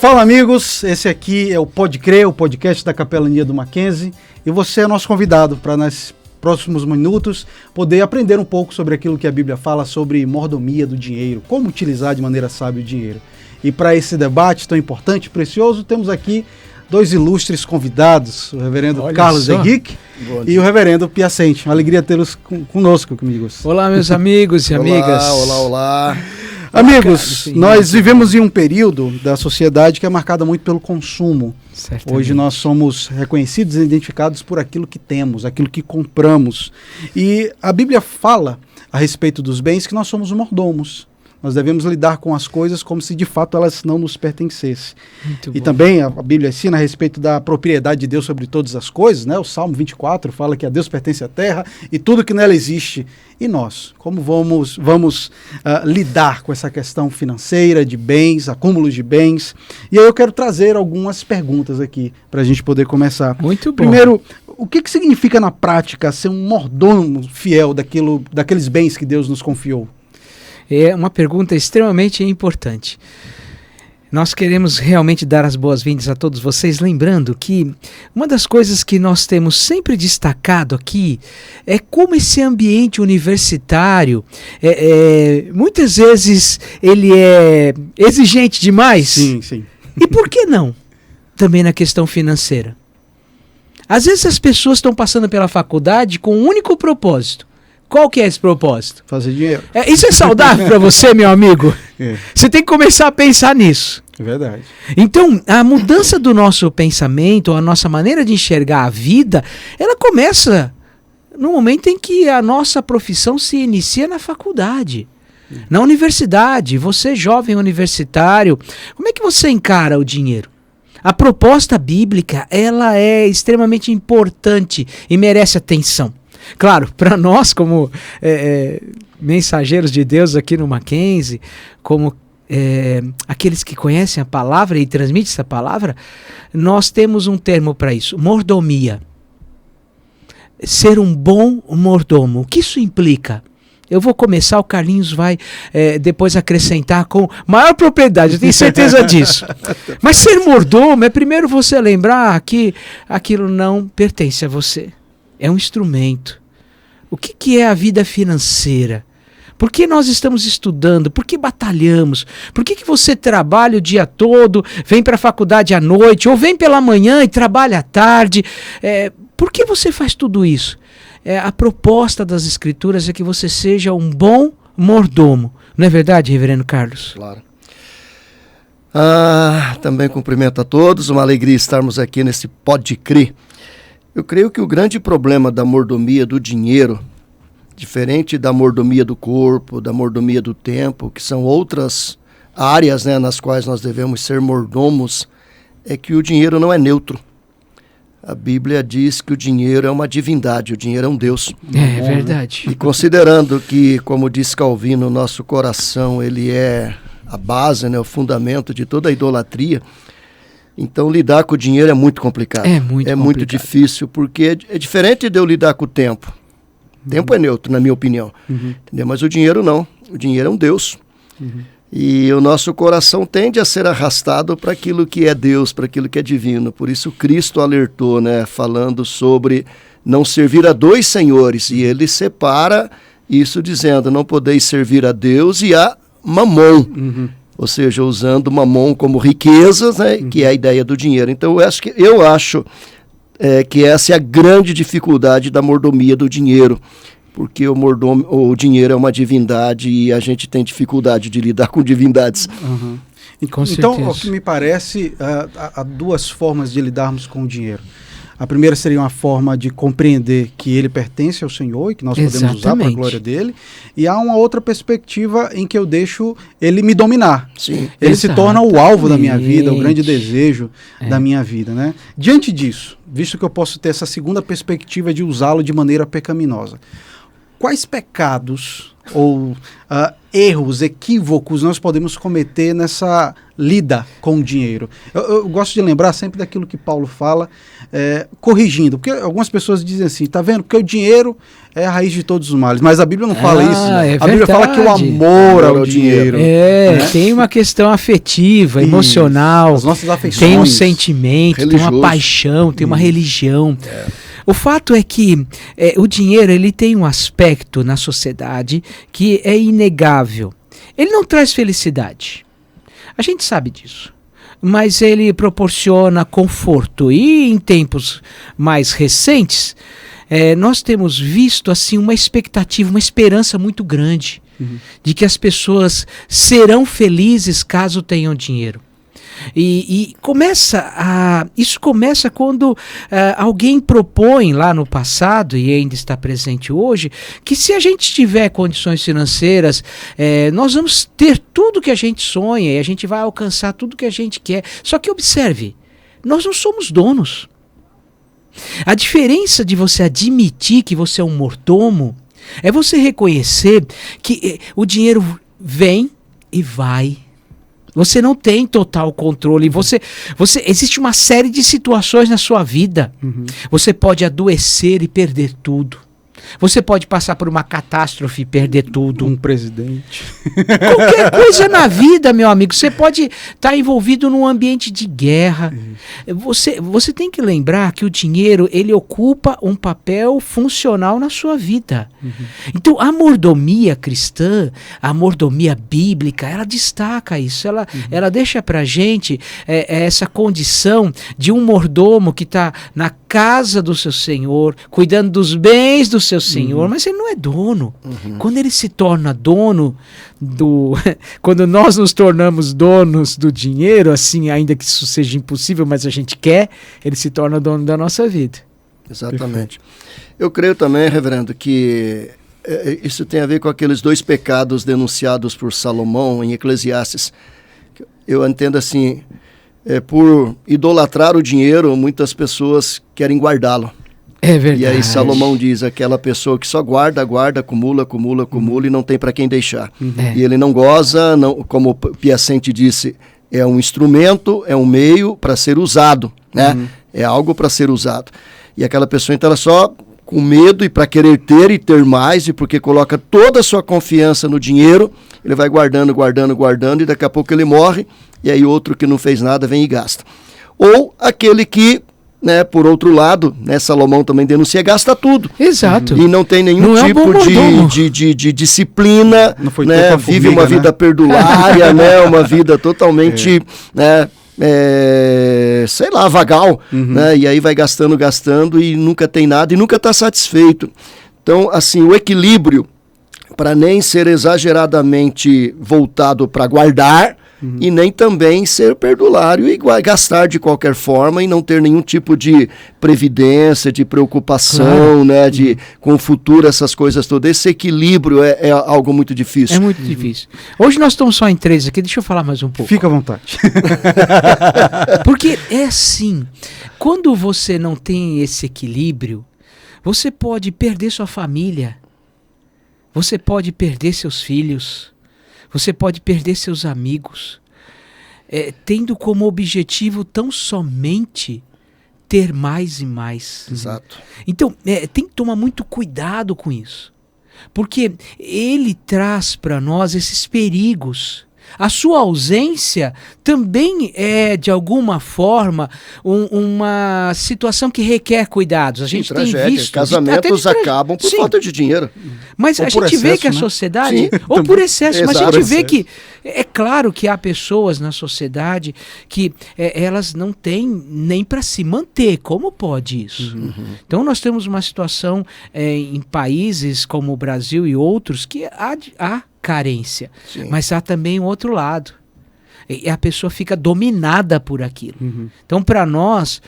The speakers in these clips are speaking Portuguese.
Fala, amigos, esse aqui é o Pode Crer, o podcast da Capelania do Mackenzie, e você é nosso convidado para nos próximos minutos poder aprender um pouco sobre aquilo que a Bíblia fala sobre mordomia do dinheiro, como utilizar de maneira sábia o dinheiro. E para esse debate tão importante e precioso, temos aqui dois ilustres convidados, o reverendo Carlos Henrique e o reverendo Piacente. Uma alegria tê-los conosco, amigos. Olá, meus amigos e amigas. Olá. Amigos, nós vivemos em um período da sociedade que é marcada muito pelo consumo. Certamente. Hoje nós somos reconhecidos e identificados por aquilo que temos, aquilo que compramos. E a Bíblia fala a respeito dos bens que nós somos mordomos. Nós devemos lidar com as coisas como se de fato elas não nos pertencessem. E também a Bíblia ensina a respeito da propriedade de Deus sobre todas as coisas, né? O Salmo 24 fala que a Deus pertence a terra e tudo que nela existe. E nós, como vamos lidar com essa questão financeira, de bens, acúmulos de bens? E aí eu quero trazer algumas perguntas aqui para a gente poder começar. Muito bom. Primeiro, o que significa na prática ser um mordomo fiel daqueles bens que Deus nos confiou? É uma pergunta extremamente importante. Nós queremos realmente dar as boas-vindas a todos vocês, lembrando que uma das coisas que nós temos sempre destacado aqui é como esse ambiente universitário, muitas vezes ele é exigente demais. Sim. E por que não? Também na questão financeira. Às vezes as pessoas estão passando pela faculdade com um único propósito. Qual que é esse propósito? Fazer dinheiro. Isso é saudável para você, meu amigo? É. Você tem que começar a pensar nisso. É verdade. Então, a mudança do nosso pensamento, a nossa maneira de enxergar a vida, ela começa no momento em que a nossa profissão se inicia na faculdade, na universidade. Você, jovem universitário, como é que você encara o dinheiro? A proposta bíblica, ela é extremamente importante e merece atenção. Claro, para nós como mensageiros de Deus aqui no Mackenzie, como aqueles que conhecem a palavra e transmitem essa palavra, nós temos um termo para isso, mordomia. Ser um bom mordomo. O que isso implica? Eu vou começar, o Carlinhos vai depois acrescentar com maior propriedade, eu tenho certeza disso. Mas ser mordomo é primeiro você lembrar que aquilo não pertence a você. É um instrumento. O que é a vida financeira? Por que nós estamos estudando? Por que batalhamos? Por que você trabalha o dia todo, vem para a faculdade à noite, ou vem pela manhã e trabalha à tarde? Por que você faz tudo isso? A proposta das Escrituras é que você seja um bom mordomo. Não é verdade, reverendo Carlos? Claro. Também cumprimento a todos, uma alegria estarmos aqui nesse Pode Crer. Eu creio que o grande problema da mordomia do dinheiro, diferente da mordomia do corpo, da mordomia do tempo, que são outras áreas, né, nas quais nós devemos ser mordomos, é que o dinheiro não é neutro. A Bíblia diz que o dinheiro é uma divindade, o dinheiro é um Deus. É verdade. E considerando que, como diz Calvino, o nosso coração ele é a base, né, o fundamento de toda a idolatria, então lidar com o dinheiro é muito complicado. É muito difícil, porque é diferente de eu lidar com o tempo. O tempo é neutro, na minha opinião. Entendeu? Mas o dinheiro não. O dinheiro é um Deus. E o nosso coração tende a ser arrastado para aquilo que é Deus, para aquilo que é divino. Por isso Cristo alertou, né, falando sobre não servir a dois senhores. E ele separa isso dizendo, não podeis servir a Deus e a Mamon. Ou seja, usando Mamon como riquezas, né, que é a ideia do dinheiro. Então eu acho que essa é a grande dificuldade da mordomia do dinheiro, porque o dinheiro é uma divindade e a gente tem dificuldade de lidar com divindades. Então, o que me parece, há duas formas de lidarmos com o dinheiro. A primeira seria uma forma de compreender que ele pertence ao Senhor e que nós podemos usar para a glória dele. E há uma outra perspectiva em que eu deixo ele me dominar. Sim. Ele se torna o alvo da minha vida, o grande desejo da minha vida, né? Diante disso, visto que eu posso ter essa segunda perspectiva de usá-lo de maneira pecaminosa, quais pecados ou erros, equívocos nós podemos cometer nessa lida com o dinheiro? Eu gosto de lembrar sempre daquilo que Paulo fala, corrigindo, porque algumas pessoas dizem assim, tá vendo? Porque o dinheiro é a raiz de todos os males. Mas a Bíblia não fala isso. É a Bíblia fala que o amor ao dinheiro. Tem uma questão afetiva, emocional. As nossas afeições. Tem um sentimento, religioso. tem uma paixão, tem uma religião. O fato é que o dinheiro ele tem um aspecto na sociedade que é inegável. Ele não traz felicidade. A gente sabe disso. Mas ele proporciona conforto. E em tempos mais recentes, nós temos visto assim uma expectativa, uma esperança muito grande de que as pessoas serão felizes caso tenham dinheiro. E isso começa quando alguém propõe lá no passado, e ainda está presente hoje, que se a gente tiver condições financeiras, nós vamos ter tudo que a gente sonha e a gente vai alcançar tudo que a gente quer. Só que observe, nós não somos donos. A diferença de você admitir que você é um mordomo é você reconhecer que o dinheiro vem e vai. Você não tem total controle. Existe uma série de situações na sua vida. Você pode adoecer e perder tudo. Você pode passar por uma catástrofe e perder tudo. Um presidente. Qualquer coisa na vida, meu amigo. Você pode estar envolvido num ambiente de guerra. Você tem que lembrar que o dinheiro ele ocupa um papel funcional na sua vida. Então, a mordomia cristã, a mordomia bíblica, ela destaca isso. Ela deixa pra gente essa condição de um mordomo que está na casa do seu Senhor, cuidando dos bens do seu Senhor, mas ele não é dono. Quando ele se torna dono quando nós nos tornamos donos do dinheiro, assim, ainda que isso seja impossível, mas a gente quer, ele se torna dono da nossa vida. Exatamente. Eu creio também, reverendo, que isso tem a ver com aqueles 2 pecados denunciados por Salomão em Eclesiastes. Eu entendo assim, por idolatrar o dinheiro, muitas pessoas querem guardá-lo. É verdade. E aí Salomão diz, aquela pessoa que só guarda, acumula e não tem para quem deixar. E ele não goza, como o Piacente disse, é um instrumento, é um meio para ser usado, né? É algo para ser usado. E aquela pessoa, então, ela só com medo e para querer ter e ter mais, e porque coloca toda a sua confiança no dinheiro, ele vai guardando, e daqui a pouco ele morre, e aí outro que não fez nada vem e gasta. Ou aquele que, né, por outro lado, né, Salomão também denuncia, gasta tudo. Exato. E não tem nenhum tipo de disciplina, não foi né, vive uma vida perdulária, né, uma vida totalmente, né, sei lá, vagal, né, e aí vai gastando e nunca tem nada e nunca está satisfeito. Então, assim, o equilíbrio, para nem ser exageradamente voltado para guardar, e nem também ser perdulário e gastar de qualquer forma e não ter nenhum tipo de previdência, de preocupação, né, com o futuro, essas coisas todas. Esse equilíbrio é algo muito difícil. É muito difícil. Hoje nós estamos só em 3 aqui, deixa eu falar mais um pouco. Fica à vontade. Porque é assim, quando você não tem esse equilíbrio, você pode perder sua família, você pode perder seus filhos, você pode perder seus amigos, tendo como objetivo tão somente ter mais e mais. Exato. Então, tem que tomar muito cuidado com isso, porque ele traz para nós esses perigos. A sua ausência também é, de alguma forma, uma situação que requer cuidados. A gente tem visto... Casamentos acabam por falta de dinheiro. Mas a gente vê que a sociedade... Ou por excesso. Mas a gente vê que... É claro que há pessoas na sociedade que elas não têm nem para se manter. Como pode isso? Então nós temos uma situação em países como o Brasil e outros que há carência. Sim. Mas há também o outro lado. E a pessoa fica dominada por aquilo. Então, para nós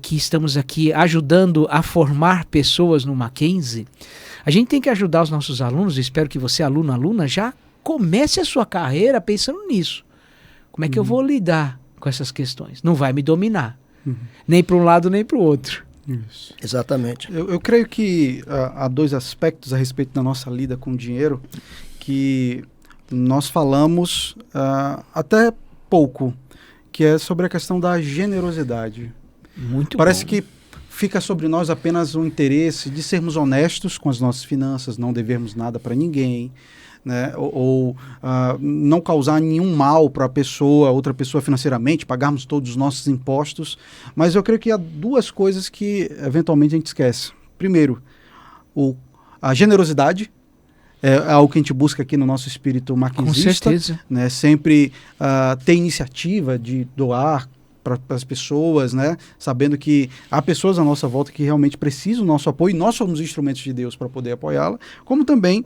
que estamos aqui ajudando a formar pessoas no Mackenzie, a gente tem que ajudar os nossos alunos. Eu espero que você, aluna, já comece a sua carreira pensando nisso. Como é que eu vou lidar com essas questões? Não vai me dominar. Nem para um lado, nem para o outro. Isso. Exatamente. Eu creio que há 2 aspectos a respeito da nossa lida com o dinheiro que nós falamos até pouco, que é sobre a questão da generosidade. Muito Parece bom. que fica sobre nós apenas o interesse de sermos honestos com as nossas finanças, não devermos nada para ninguém, né? Ou não causar nenhum mal para outra pessoa financeiramente, pagarmos todos os nossos impostos. Mas eu creio que há duas coisas que eventualmente a gente esquece. Primeiro, a generosidade. É algo que a gente busca aqui no nosso espírito maquinzista. Com certeza. Né? Sempre ter iniciativa de doar para as pessoas, né? Sabendo que há pessoas à nossa volta que realmente precisam do nosso apoio, e nós somos instrumentos de Deus para poder apoiá-la, como também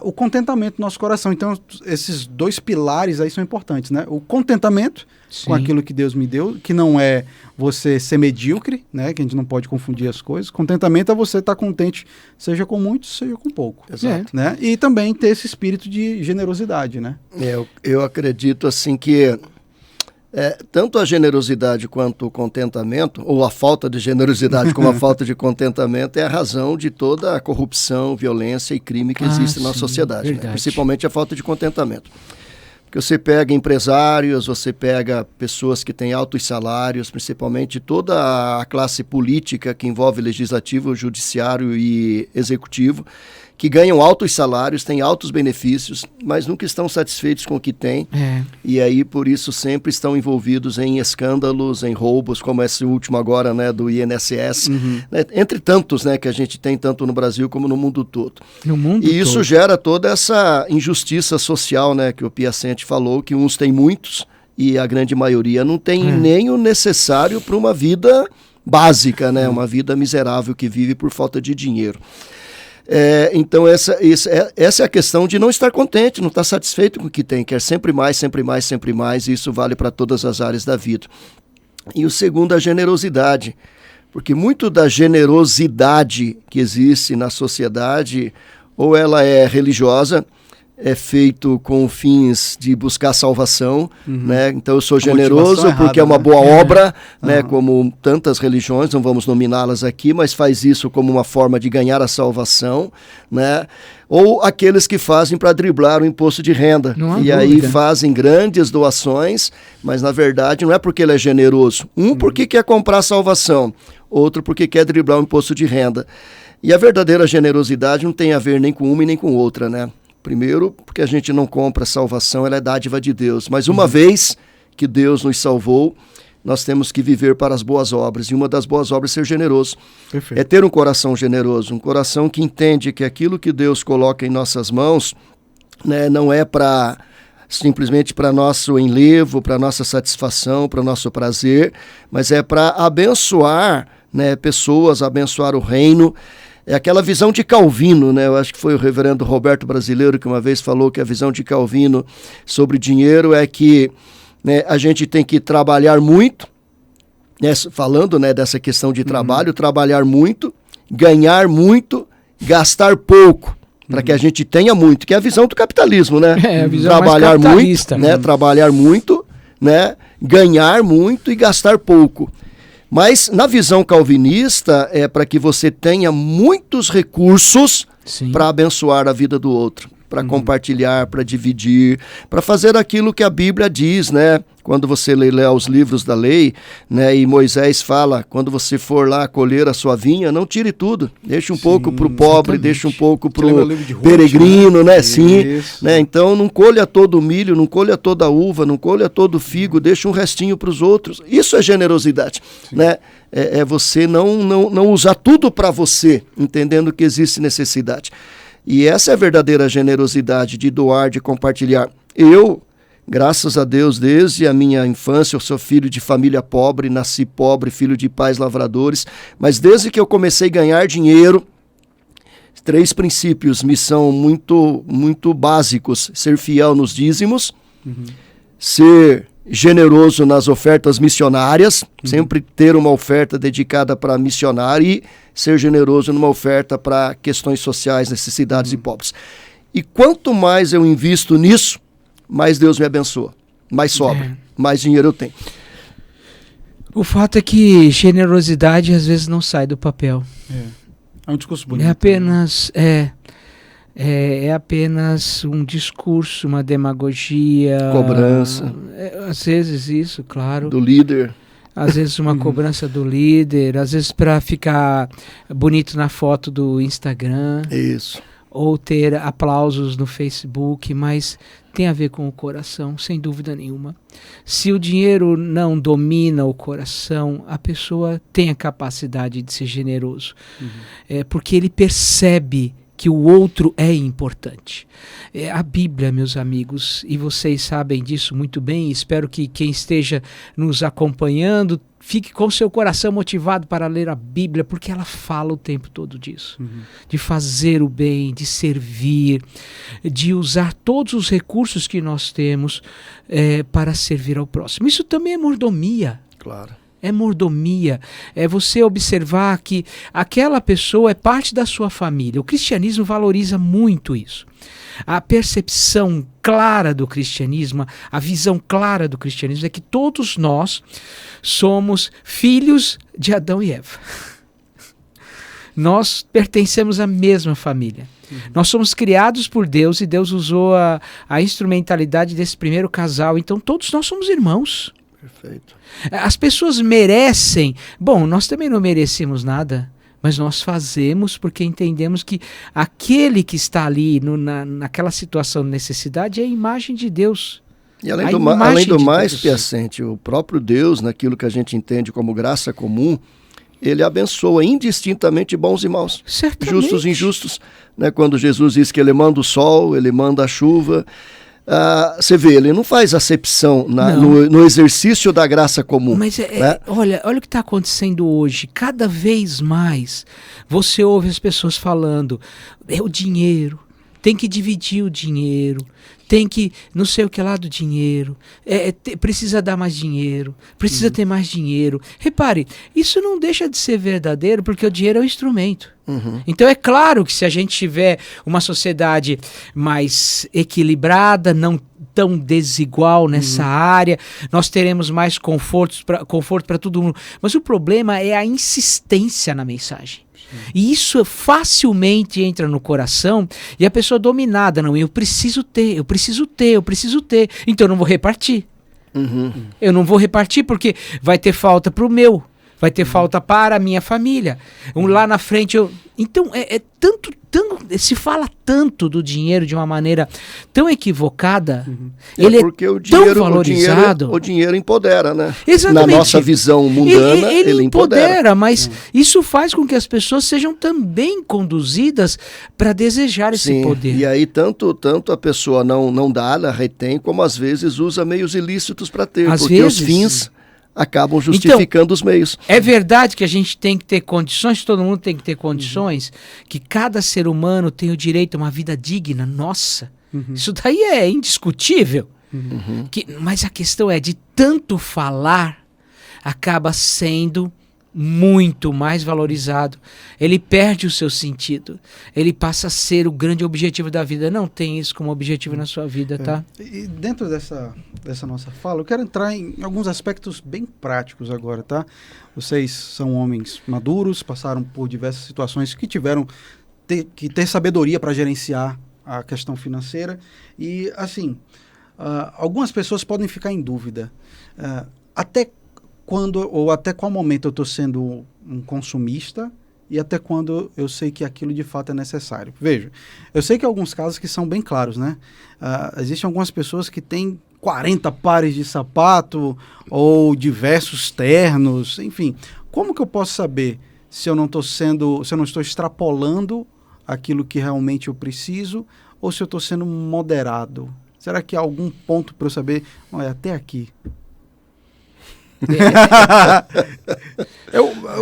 o contentamento do nosso coração. Então, esses dois pilares aí são importantes, né? O contentamento Sim. com aquilo que Deus me deu, que não é você ser medíocre, né? Que a gente não pode confundir as coisas. Contentamento é você estar contente, seja com muito, seja com pouco. Exato. Né? E também ter esse espírito de generosidade, né? Eu acredito assim que tanto a generosidade quanto o contentamento, ou a falta de generosidade como a falta de contentamento, é a razão de toda a corrupção, violência e crime que existe na sociedade, né? Principalmente a falta de contentamento. Porque você pega empresários, você pega pessoas que têm altos salários, principalmente toda a classe política que envolve legislativo, judiciário e executivo, que ganham altos salários, têm altos benefícios, mas nunca estão satisfeitos com o que têm. E aí, por isso, sempre estão envolvidos em escândalos, em roubos, como esse último agora, né, do INSS, né, entre tantos, né, que a gente tem tanto no Brasil como no mundo todo. E isso gera toda essa injustiça social, né, que o Piacente falou, que uns têm muitos e a grande maioria não tem nem o necessário para uma vida básica, né, uma vida miserável que vive por falta de dinheiro. Então essa é a questão de não estar contente, não estar satisfeito com o que tem, quer sempre mais, sempre mais, sempre mais, e isso vale para todas as áreas da vida. E o segundo, a generosidade, porque muito da generosidade que existe na sociedade, ou ela é religiosa, é feito com fins de buscar salvação, né? Então eu sou generoso porque é uma boa obra, né? Como tantas religiões, não vamos nominá-las aqui, mas faz isso como uma forma de ganhar a salvação, né? Ou aqueles que fazem para driblar o imposto de renda, e aí fazem grandes doações, mas na verdade não é porque ele é generoso, porque quer comprar salvação, outro porque quer driblar o imposto de renda. E a verdadeira generosidade não tem a ver nem com uma e nem com outra, né? Primeiro, porque a gente não compra salvação, ela é dádiva de Deus. Mas uma vez que Deus nos salvou, nós temos que viver para as boas obras. E uma das boas obras é ser generoso. Perfeito. É ter um coração generoso, um coração que entende que aquilo que Deus coloca em nossas mãos, né, não é simplesmente para nosso enlevo, para nossa satisfação, para nosso prazer, mas é para abençoar, né, pessoas, abençoar o reino. É aquela visão de Calvino, né? Eu acho que foi o reverendo Roberto Brasileiro que uma vez falou que a visão de Calvino sobre dinheiro é que, né, a gente tem que trabalhar muito, né, falando, né, dessa questão de trabalho, trabalhar muito, ganhar muito, gastar pouco, para que a gente tenha muito, que é a visão do capitalismo, né? A visão trabalhar mais capitalista, muito, né? Trabalhar muito, né? Ganhar muito e gastar pouco. Mas na visão calvinista é para que você tenha muitos recursos para abençoar a vida do outro, para compartilhar, para dividir, para fazer aquilo que a Bíblia diz, né? Quando você lê os livros da lei, né? E Moisés fala, quando você for lá colher a sua vinha, não tire tudo, deixa um pouco para o pobre, deixa um pouco para o peregrino, né? Sim, né? Então não colha todo o milho, não colha toda a uva, não colha todo o figo, deixa um restinho para os outros. Isso é generosidade, né? É você não usar tudo para você, entendendo que existe necessidade. E essa é a verdadeira generosidade de doar, de compartilhar. Eu, graças a Deus, desde a minha infância, eu sou filho de família pobre, nasci pobre, filho de pais lavradores, mas desde que eu comecei a ganhar dinheiro, 3 princípios me são muito, muito básicos: ser fiel nos dízimos, ser generoso nas ofertas missionárias, sempre ter uma oferta dedicada para missionário, e ser generoso numa oferta para questões sociais, necessidades e pobres. E quanto mais eu invisto nisso, mais Deus me abençoa, mais sobra, mais dinheiro eu tenho. O fato é que generosidade às vezes não sai do papel. É um discurso bonito. É apenas um discurso, uma demagogia. Cobrança. Às vezes isso, claro. Do líder. Às vezes uma cobrança do líder, às vezes para ficar bonito na foto do Instagram. Isso. Ou ter aplausos no Facebook, mas tem a ver com o coração, sem dúvida nenhuma. Se o dinheiro não domina o coração, a pessoa tem a capacidade de ser generoso. Porque ele percebe que o outro é importante. A Bíblia, meus amigos, e vocês sabem disso muito bem, espero que quem esteja nos acompanhando fique com seu coração motivado para ler a Bíblia, porque ela fala o tempo todo disso. De fazer o bem, de servir, de usar todos os recursos que nós temos para servir ao próximo. Isso também é mordomia. Claro. É mordomia, é você observar que aquela pessoa é parte da sua família. O cristianismo valoriza muito isso. A percepção clara do cristianismo, a visão clara do cristianismo é que todos nós somos filhos de Adão e Eva. Nós pertencemos à mesma família. Nós somos criados por Deus e Deus usou a instrumentalidade desse primeiro casal. Então todos nós somos irmãos. Perfeito. As pessoas merecem. Bom, nós também não merecemos nada, mas nós fazemos porque entendemos que aquele que está ali naquela situação de necessidade é a imagem de Deus. E além do mais, Piacente, o próprio Deus, naquilo que a gente entende como graça comum, ele abençoa indistintamente bons e maus, certamente. Justos e injustos. Né? Quando Jesus diz que ele manda o sol, ele manda a chuva, você vê, ele não faz acepção no exercício da graça comum. Mas né? olha o que está acontecendo hoje. Cada vez mais você ouve as pessoas falando, é o dinheiro, tem que dividir o dinheiro, tem que não sei o que lá do dinheiro, precisa dar mais dinheiro, precisa ter mais dinheiro. Repare, isso não deixa de ser verdadeiro porque o dinheiro é um instrumento. Então é claro que se a gente tiver uma sociedade mais equilibrada, não tão desigual nessa área, nós teremos mais conforto para todo mundo. Mas o problema é a insistência na mensagem. E isso facilmente entra no coração e a pessoa dominada, não, eu preciso ter. Então eu não vou repartir. Eu não vou repartir porque vai ter falta para o meu. Vai ter falta para a minha família. Lá na frente Então, se fala tanto do dinheiro de uma maneira tão equivocada, ele porque o dinheiro, tão valorizado. O dinheiro empodera, né? Exatamente. Na nossa visão mundana, ele empodera. Mas isso faz com que as pessoas sejam também conduzidas para desejar esse poder. E aí tanto a pessoa não dá, ela retém, como às vezes usa meios ilícitos para ter, porque os fins acabam justificando os meios. É verdade que a gente tem que ter condições, todo mundo tem que ter condições, que cada ser humano tem o direito a uma vida digna. Nossa, isso daí é indiscutível. Mas a questão é, de tanto falar, acaba sendo muito mais valorizado. Ele perde o seu sentido. Ele passa a ser o grande objetivo da vida. Não tem isso como objetivo na sua vida, tá? E dentro dessa nossa fala, eu quero entrar em alguns aspectos bem práticos agora, tá? Vocês são homens maduros, passaram por diversas situações que tiveram que ter sabedoria para gerenciar a questão financeira. E, assim, algumas pessoas podem ficar em dúvida. Até quando ou até qual momento eu estou sendo um consumista e até quando eu sei que aquilo de fato é necessário. Veja, eu sei que há alguns casos que são bem claros, né? Existem algumas pessoas que têm 40 pares de sapato ou diversos ternos, enfim. Como que eu posso saber se eu não estou extrapolando aquilo que realmente eu preciso ou se eu estou sendo moderado? Será que há algum ponto para eu saber, olha, até aqui?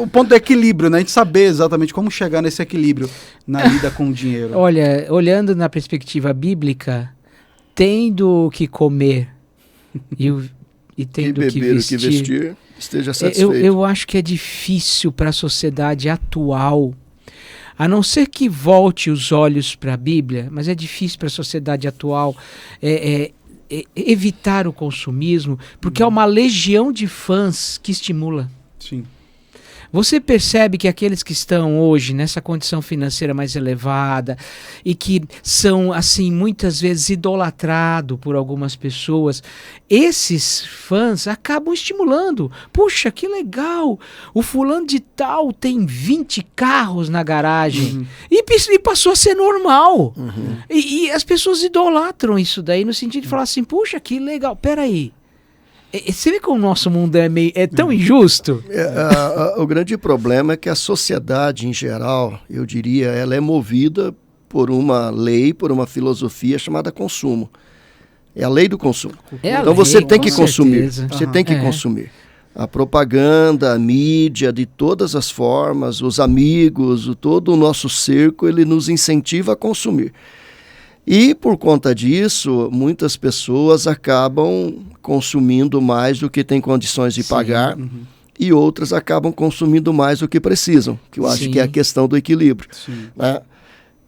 O ponto do equilíbrio, né? A gente saber exatamente como chegar nesse equilíbrio na lida com o dinheiro. Olha, olhando na perspectiva bíblica, tendo o que comer e tendo o que vestir, esteja satisfeito. Eu acho que é difícil para a sociedade atual, a não ser que volte os olhos para a Bíblia, mas é difícil para a sociedade atual evitar o consumismo, porque há uma legião de fãs que estimula. Sim. Você percebe que aqueles que estão hoje nessa condição financeira mais elevada e que são, assim, muitas vezes idolatrados por algumas pessoas, esses fãs acabam estimulando. Puxa, que legal! O fulano de tal tem 20 carros na garagem. E passou a ser normal. E as pessoas idolatram isso daí no sentido de falar assim, puxa, que legal, peraí. Você vê como o nosso mundo é tão injusto? O grande problema é que a sociedade em geral, eu diria, ela é movida por uma lei, por uma filosofia chamada consumo. É a lei do consumo. Então você tem que consumir. Você tem que consumir. A propaganda, a mídia, de todas as formas, os amigos, todo o nosso cerco, ele nos incentiva a consumir. E por conta disso, muitas pessoas acabam consumindo mais do que têm condições de pagar e outras acabam consumindo mais do que precisam, que eu acho que é a questão do equilíbrio. Né?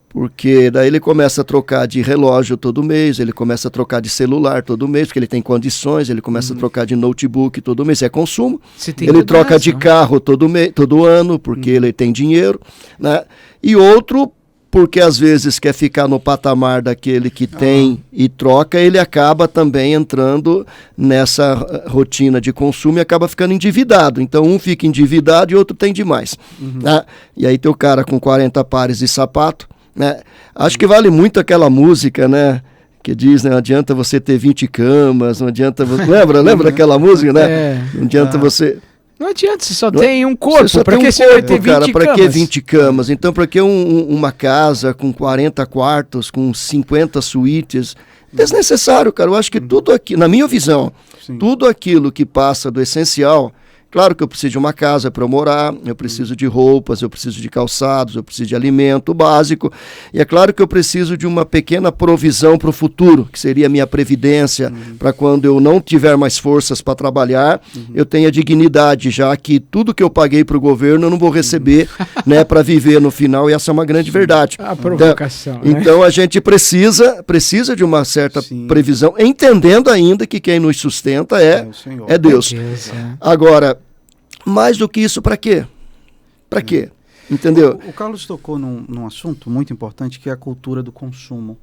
Porque daí ele começa a trocar de relógio todo mês, ele começa a trocar de celular todo mês, porque ele tem condições, ele começa a trocar de notebook todo mês, é consumo. Ele troca de carro todo ano, porque ele tem dinheiro. Né? E outro, porque às vezes quer ficar no patamar daquele que tem e troca, ele acaba também entrando nessa rotina de consumo e acaba ficando endividado. Então um fica endividado e outro tem demais. Né? E aí tem o cara com 40 pares de sapato. Né? Acho que vale muito aquela música, né? Que diz, né? Não adianta você ter 20 camas, não adianta você... Lembra daquela música, né? Não adianta você... Não adianta, você só tem um corpo. Para que você vai ter 20 camas? Para que 20 camas? Então, para que uma casa com 40 quartos, com 50 suítes? Desnecessário, cara. Eu acho que tudo aqui, na minha visão, tudo aquilo que passa do essencial... Claro que eu preciso de uma casa para eu morar, eu preciso de roupas, eu preciso de calçados, eu preciso de alimento básico. E é claro que eu preciso de uma pequena provisão para o futuro, que seria a minha previdência, para quando eu não tiver mais forças para trabalhar, eu tenha dignidade, já que tudo que eu paguei para o governo eu não vou receber né, para viver no final, e essa é uma grande verdade. A provocação. Então a gente precisa de uma certa previsão, entendendo ainda que quem nos sustenta é Deus. Agora, mais do que isso, para quê? Para quê? Entendeu? O Carlos tocou num assunto muito importante, que é a cultura do consumo.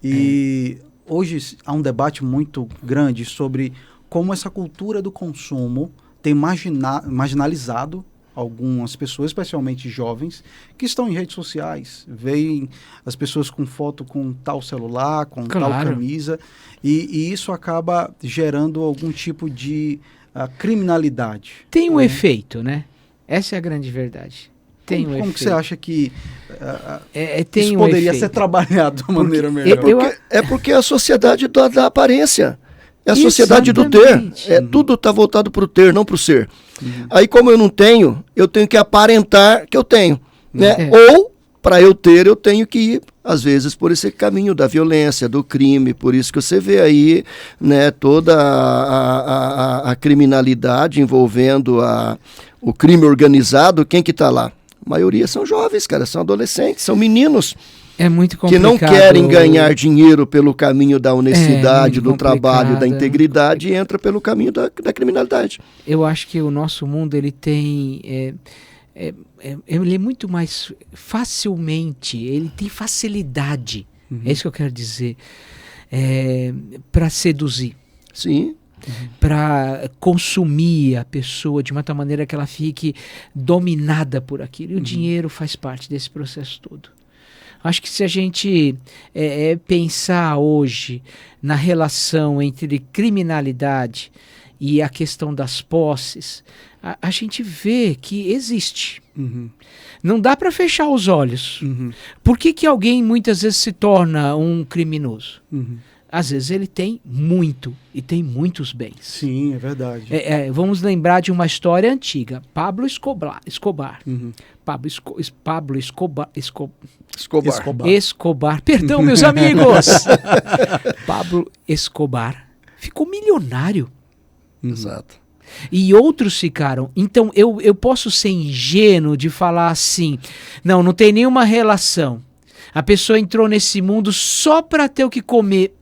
E hoje há um debate muito grande sobre como essa cultura do consumo tem marginalizado algumas pessoas, especialmente jovens, que estão em redes sociais, veem as pessoas com foto com tal celular, com tal camisa, e isso acaba gerando algum tipo de criminalidade. Tem um efeito, né? Essa é a grande verdade. Tem um efeito. Como que você acha que tem isso poderia ser trabalhado de uma maneira melhor? Porque a sociedade da aparência. É a sociedade do ter. Tudo está voltado para o ter, não para o ser. Aí, como eu não tenho, eu tenho que aparentar que eu tenho. Né? Ou, para eu ter, eu tenho que ir, às vezes, por esse caminho da violência, do crime. Por isso que você vê aí né, toda a criminalidade envolvendo o crime organizado. Quem que está lá? A maioria são jovens, cara, são adolescentes, são meninos. É muito complicado. Que não querem ganhar dinheiro pelo caminho da honestidade, do trabalho, da integridade, e entra pelo caminho da criminalidade. Eu acho que o nosso mundo ele tem... ele é muito mais facilmente, ele tem facilidade, é isso que eu quero dizer, para seduzir. Sim. Para consumir a pessoa de uma tal maneira que ela fique dominada por aquilo. E o dinheiro faz parte desse processo todo. Acho que se a gente pensar hoje na relação entre criminalidade e a questão das posses, a gente vê que existe. Não dá para fechar os olhos. Por que alguém muitas vezes se torna um criminoso? Às vezes ele tem muito e tem muitos bens. Sim, é verdade. Vamos lembrar de uma história antiga. Pablo Escobar. Pablo Escobar. Perdão, meus amigos. Pablo Escobar ficou milionário. Exato. E outros ficaram. Então eu posso ser ingênuo de falar assim, não tem nenhuma relação. A pessoa entrou nesse mundo só para ter o que comer.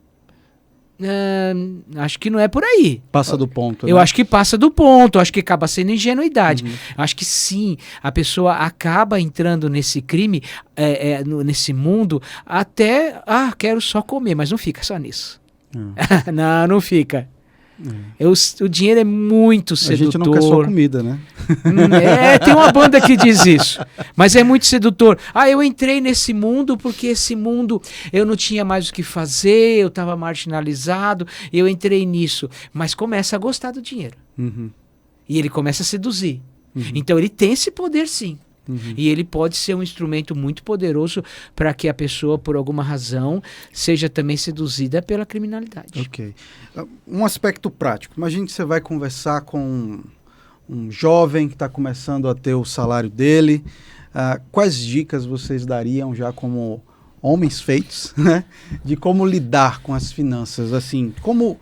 Acho que não é por aí. Passa do ponto. Eu né? acho que passa do ponto, acho que acaba sendo ingenuidade. Acho que sim, a pessoa acaba entrando nesse crime, nesse mundo, até, quero só comer, mas não fica só nisso. Não fica. O dinheiro é muito sedutor. A gente não quer só comida, né? Tem uma banda que diz isso. Mas é muito sedutor. Eu entrei nesse mundo porque esse mundo eu não tinha mais o que fazer, eu estava marginalizado, eu entrei nisso. Mas começa a gostar do dinheiro. E ele começa a seduzir. Então ele tem esse poder, sim. E ele pode ser um instrumento muito poderoso para que a pessoa, por alguma razão, seja também seduzida pela criminalidade. Ok. Um aspecto prático. Imagine que você vai conversar com um jovem que está começando a ter o salário dele. Quais dicas vocês dariam já como homens feitos, né, de como lidar com as finanças? Assim, como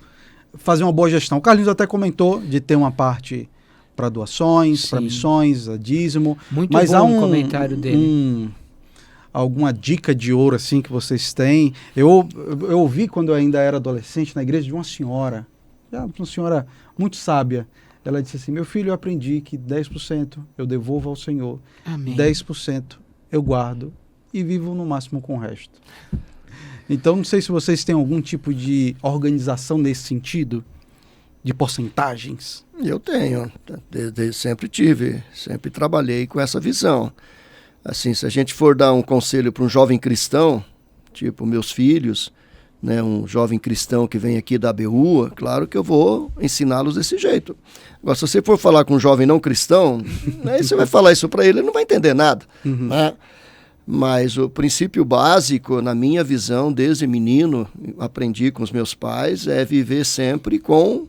fazer uma boa gestão? O Carlinhos até comentou de ter uma parte para doações, para missões, a dízimo. Muito mas bom há o comentário dele. Alguma dica de ouro assim que vocês têm? Eu ouvi quando eu ainda era adolescente na igreja de uma senhora muito sábia. Ela disse assim: meu filho, eu aprendi que 10% eu devolvo ao Senhor. Amém. 10% eu guardo e vivo no máximo com o resto. Então, não sei se vocês têm algum tipo de organização nesse sentido, de porcentagens. Eu tenho, sempre tive, sempre trabalhei com essa visão. Assim, se a gente for dar um conselho para um jovem cristão, tipo meus filhos, né, um jovem cristão que vem aqui da ABU, claro que eu vou ensiná-los desse jeito. Agora, se você for falar com um jovem não cristão, aí você vai falar isso para ele, ele não vai entender nada. Né? Mas o princípio básico, na minha visão, desde menino, aprendi com os meus pais, é viver sempre com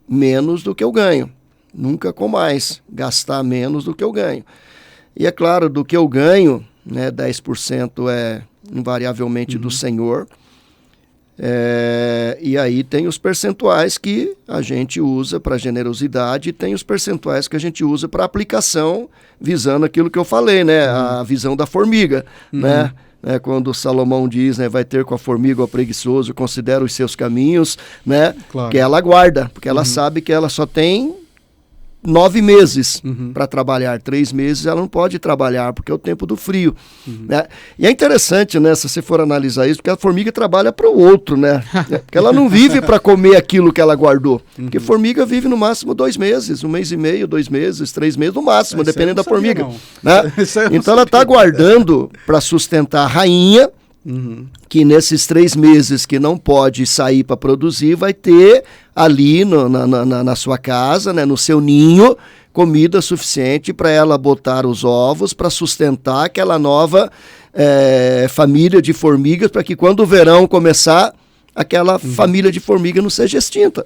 menos do que eu ganho, nunca com mais, gastar menos do que eu ganho. E é claro, do que eu ganho, né, 10% é invariavelmente do Senhor, e aí tem os percentuais que a gente usa para generosidade e tem os percentuais que a gente usa para aplicação, visando aquilo que eu falei, né, a visão da formiga, né? Quando Salomão diz, né, vai ter com a formiga o preguiçoso, considera os seus caminhos, né, claro, que ela guarda, porque ela sabe que ela só tem 9 meses para trabalhar, 3 meses ela não pode trabalhar, porque é o tempo do frio. Né? E é interessante, né, se você for analisar isso, porque a formiga trabalha para o outro, né? Porque ela não vive para comer aquilo que ela guardou. Porque a formiga vive no máximo 2 meses, 1 mês e meio, 2 meses, 3 meses no máximo, dependendo da formiga. Né? Então ela está guardando para sustentar a rainha, que nesses 3 meses que não pode sair para produzir, vai ter ali na sua casa, né, no seu ninho, comida suficiente para ela botar os ovos, para sustentar aquela nova família de formigas, para que quando o verão começar, aquela família de formiga não seja extinta.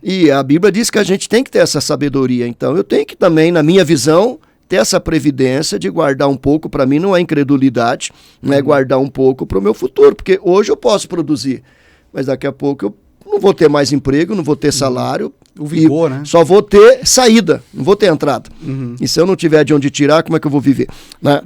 E a Bíblia diz que a gente tem que ter essa sabedoria. Então eu tenho que também, na minha visão, ter essa previdência de guardar um pouco, para mim não é incredulidade, não é guardar um pouco para o meu futuro, porque hoje eu posso produzir, mas daqui a pouco eu não vou ter mais emprego, não vou ter salário, o vigor, né? Só vou ter saída, não vou ter entrada. E se eu não tiver de onde tirar, como é que eu vou viver? Né?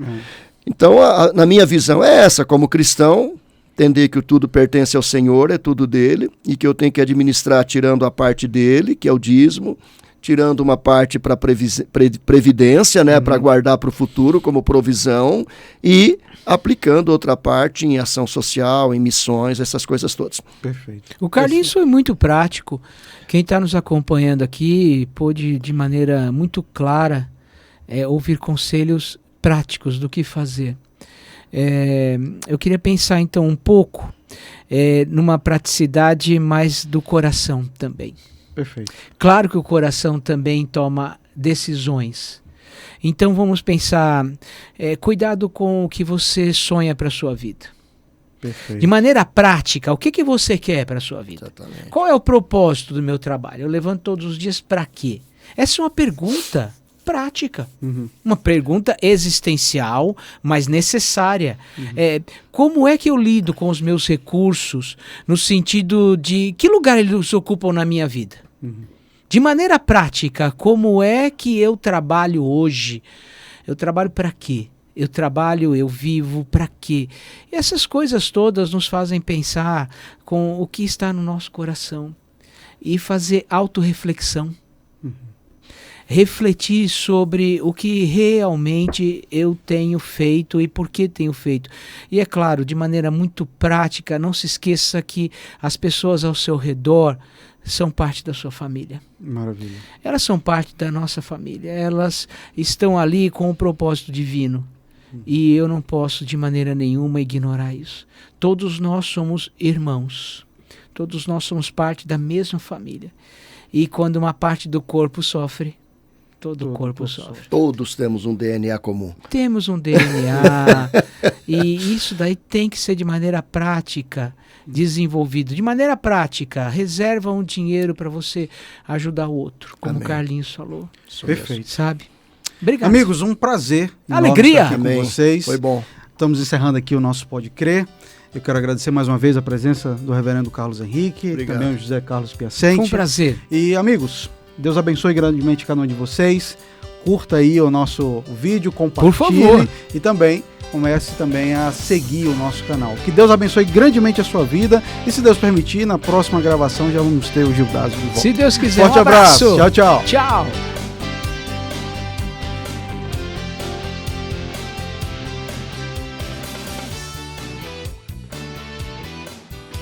Então, na minha visão é essa, como cristão, entender que tudo pertence ao Senhor, é tudo dele, e que eu tenho que administrar tirando a parte dele, que é o dízimo, tirando uma parte para previdência, né, para guardar para o futuro como provisão, e aplicando outra parte em ação social, em missões, essas coisas todas. Perfeito. O Carlinhos foi muito prático. Quem está nos acompanhando aqui pôde, de maneira muito clara, ouvir conselhos práticos do que fazer. Eu queria pensar então um pouco numa praticidade mais do coração também. Perfeito. Claro que o coração também toma decisões. Então vamos pensar, cuidado com o que você sonha para a sua vida. Perfeito. De maneira prática, o que você quer para a sua vida? Exatamente. Qual é o propósito do meu trabalho? Eu levanto todos os dias para quê? Essa é uma pergunta prática. Uma pergunta existencial, mas necessária. Como é que eu lido com os meus recursos no sentido de que lugar eles ocupam na minha vida? De maneira prática, como é que eu trabalho hoje? Eu trabalho para quê? Eu trabalho, eu vivo, para quê? E essas coisas todas nos fazem pensar com o que está no nosso coração e fazer autorreflexão. Refletir sobre o que realmente eu tenho feito e por que tenho feito. E é claro, de maneira muito prática, não se esqueça que as pessoas ao seu redor são parte da sua família. Maravilha. Elas são parte da nossa família. Elas estão ali com um propósito divino. E eu não posso de maneira nenhuma ignorar isso. Todos nós somos irmãos. Todos nós somos parte da mesma família. E quando uma parte do corpo sofre, todo o corpo sofre. Todos temos um DNA comum. Temos um DNA. E isso daí tem que ser de maneira prática desenvolvido. De maneira prática, reserva um dinheiro para você ajudar o outro, como Amém. o Carlinhos falou. Perfeito. Sabe? Obrigado. Amigos, um prazer. Alegria. Estar aqui com vocês. Foi bom. Estamos encerrando aqui o nosso Pode Crer. Eu quero agradecer mais uma vez a presença do reverendo Carlos Henrique, Obrigado. também o José Carlos Piacente. Foi um prazer. E amigos, Deus abençoe grandemente cada um de vocês. Curta aí o nosso vídeo, compartilhe. Por favor. E também comece também a seguir o nosso canal. Que Deus abençoe grandemente a sua vida. E se Deus permitir, na próxima gravação já vamos ter o Gildazo de volta. Se Deus quiser, Forte um abraço. abraço. Tchau, tchau. Tchau.